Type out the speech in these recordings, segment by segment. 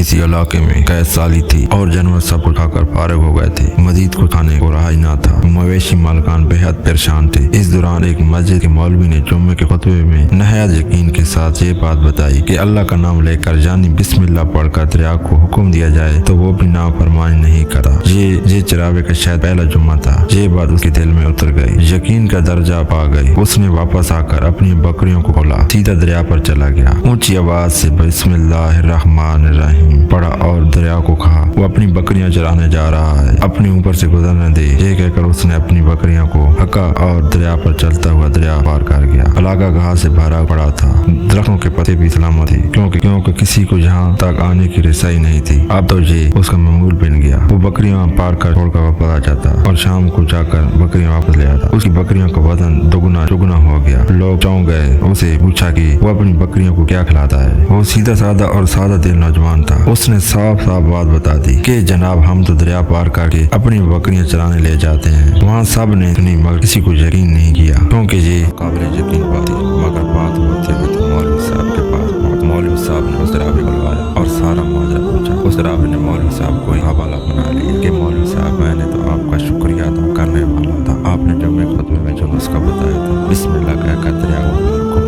کسی علاقے میں قید سالی تھی اور جانور سب کھا کر فارغ ہو گئے تھے، مزید کچھ کھانے کو رہا ہی نہ تھا۔ مویشی مالکان بے حد پریشان تھے۔ اس دوران ایک مسجد کے مولوی نے جمعے کے خطبے میں نہایت یقین کے ساتھ یہ بات بتائی کہ اللہ کا نام لے کر یعنی بسم اللہ پڑھ کر دریا کو حکم دیا جائے تو وہ بھی نافرمانی نہیں کرتا۔ یہ چراغے کا شاید پہلا جمعہ تھا۔ یہ بات اس کے دل میں اتر گئی، یقین کا درجہ پا گئی۔ اس نے واپس آ کر اپنی بکریوں کو کھولا، سیدھا دریا پر چلا گیا، اونچی آواز سے بسم اللہ الرحمن الرحیم پڑھا اور دریا کو کہا وہ اپنی بکریاں چرانے جا رہا ہے، اپنے اوپر سے گزرنے دے۔ یہ کہہ کر اس نے اپنی بکریوں کو ہکا اور دریا پر چلتا ہوا دریا پار کر گیا۔ علاقہ گھاس سے بھرا پڑا تھا، درختوں کے پتے بھی سلامت تھے کیونکہ کسی کو یہاں تک آنے کی رسائی نہیں تھی۔ اب تو یہ اس کا معمول بن گیا، وہ بکریاں پار کر چھوڑ کر واپس آ جاتا اور شام کو جا کر بکریاں واپس لے آتا۔ اس کی بکریوں کا وزن دگنا چگنا ہو گیا۔ لوگ چونک گئے، اسے پوچھا کہ وہ اپنی بکریوں کو کیا کھلاتا ہے۔ وہ سیدھا سادہ اور سادہ دل نوجوان تھا۔ اس نے صاف بات بتا دی کہ جناب ہم تو دریا پار کر کے اپنی بکریاں چرانے لے جاتے ہیں۔ وہاں سب نے سنی مگر کسی کو یقین نہیں کیا کیونکہ یہ قابل یقین بات تھی، مگر بات ہوتے ہوتے مولوی صاحب کے پاس پہنچ۔ مولوی صاحب نے اس رابطے کو بلوایا اور سارا ماجرا پوچھا۔ اس رابطے نے مولوی صاحب کو حوالہ بنا لیا کہ مولوی صاحب میں نے تو آپ کا شکریہ ادا کرنے والا تھا، آپ نے جمعے خطبے میں جو نسخہ بتایا تھا بسم اللہ کہہ کر دریا کو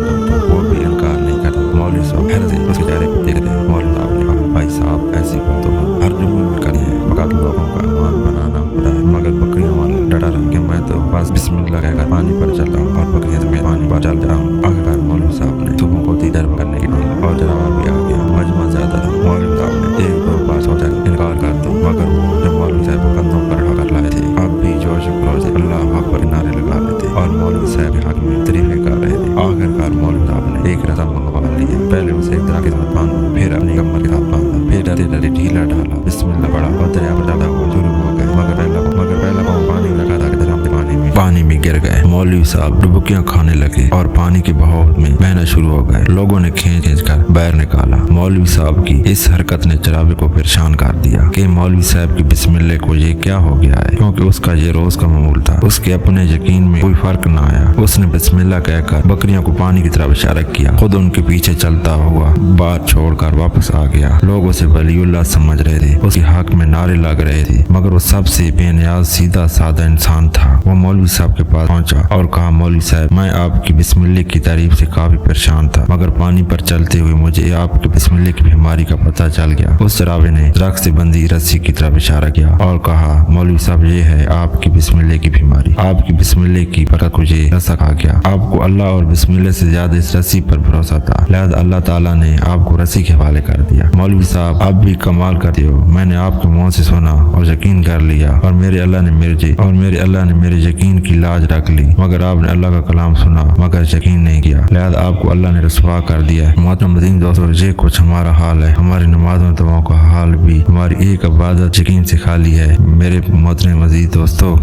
وہ بھی انکار نہیں کرتا۔ مولوی صاحب حیرت سے اس کے چہرے پہ دیکھ رہے۔ مولوی صاحب نے کہا بھائی صاحب ایسی بات تو ہر جمعے میں کرتے ہیں، فقط لوگوں کا ایمان بنانا ہوتا ہے، مگر بکریوں والا ڈٹا رہا کہ میں تو بس بسم اللہ کہہ کر پانی پر چلتا ہوں اور بکریاں سمیت پانی پر چل رہا ہوں۔ آخر مولوی صاحب نے صبح کو دیدار کرنے کی ڈھونڈا اور جراوہ بھی آ گیا۔ مجمع زیادہ تھا۔ مولوی صاحب نے ایک دو بار سوچا انکار کر دیں، مگر وہ جو مولوی صاحب کو کندھوں پر اٹھا کر لائے تھے اب بھی جوش و خروش سے اللہ اکبر کے نعرے لگا رہے تھے اور مولوی صاحب کے حق میں تعریفیں کر رہے تھے۔ آخرکار مولوی صاحب نے ایک رسم منگوا لیا۔ پہلے اسے ایک درخت کے ساتھ باندھا، پھر اپنی کمر کے ساتھ باندھا، پھر ڈرتے ڈرتے ڈھیلا ڈالا، بسم اللہ پڑھا اور دریا پر چلتا ہوا شروع ہو گئے۔ مگر پہلا پاؤں پانی میں رکھا تھا کہ دریا پانی میں گر گئے۔ مولوی صاحب ڈبکیاں کھانے لگے اور پانی کے بہاؤ میں بہنا شروع ہو گئے۔ لوگوں نے کھینچ کر باہر نکالا۔ مولوی صاحب کی اس حرکت نے چراغے کو پریشان کر دیا کہ مولوی صاحب کی بسم اللہ کو یہ کیا ہو گیا ہے، کیونکہ اس کا یہ روز کا معمول تھا۔ اس کے اپنے یقین میں کوئی فرق نہ آیا۔ اس نے بسم اللہ کہہ کر بکریوں کو پانی کی طرف اشارہ کیا، خود ان کے پیچھے چلتا ہوا بات چھوڑ کر واپس آ گیا۔ لوگ اسے ولی اللہ سمجھ رہے تھے، اس کے حق میں نعرے لگ رہے تھے، مگر وہ سب سے بے نیاز سیدھا سادہ انسان تھا۔ وہ مولوی صاحب کے پاس پہنچا اور کہا مولوی صاحب میں آپ کی بسم اللہ کی تعریف سے کافی پریشان تھا، مگر پانی پر چلتے ہوئے مجھے آپ کی بسم اللہ کی بیماری کا پتہ چل گیا۔ اس چراغے نے درخت سے بندھی رسی کی طرف اشارہ کیا اور کہا مولوی صاحب یہ ہے آپ کی بسم اللہ کی بیماری، آپ کی بسم اللہ کی برکت کو یہ رسا کھا گیا۔ آپ کو اللہ اور بسم اللہ سے زیادہ اس رسی پر بھروسہ تھا، لہذا اللہ تعالیٰ نے آپ کو رسی کے حوالے کر دیا۔ مولوی صاحب آپ بھی کمال کرتے ہو، میں نے آپ کے منہ سے سنا اور یقین کر لیا اور میرے اللہ نے میرے یقین کی لاج رکھ لی، مگر آپ نے اللہ کا کلام سنا مگر یقین نہیں کیا، لہذا آپ کو اللہ نے رسوا کر دیا ہے۔ محترم مدین دوستو، یہ کچھ ہمارا حال ہے، ہماری نمازوں دعاؤں کا حال بھی ہماری ایک عبادت یقین سے خالی ہے۔ میرے محترم عزیز دوستو،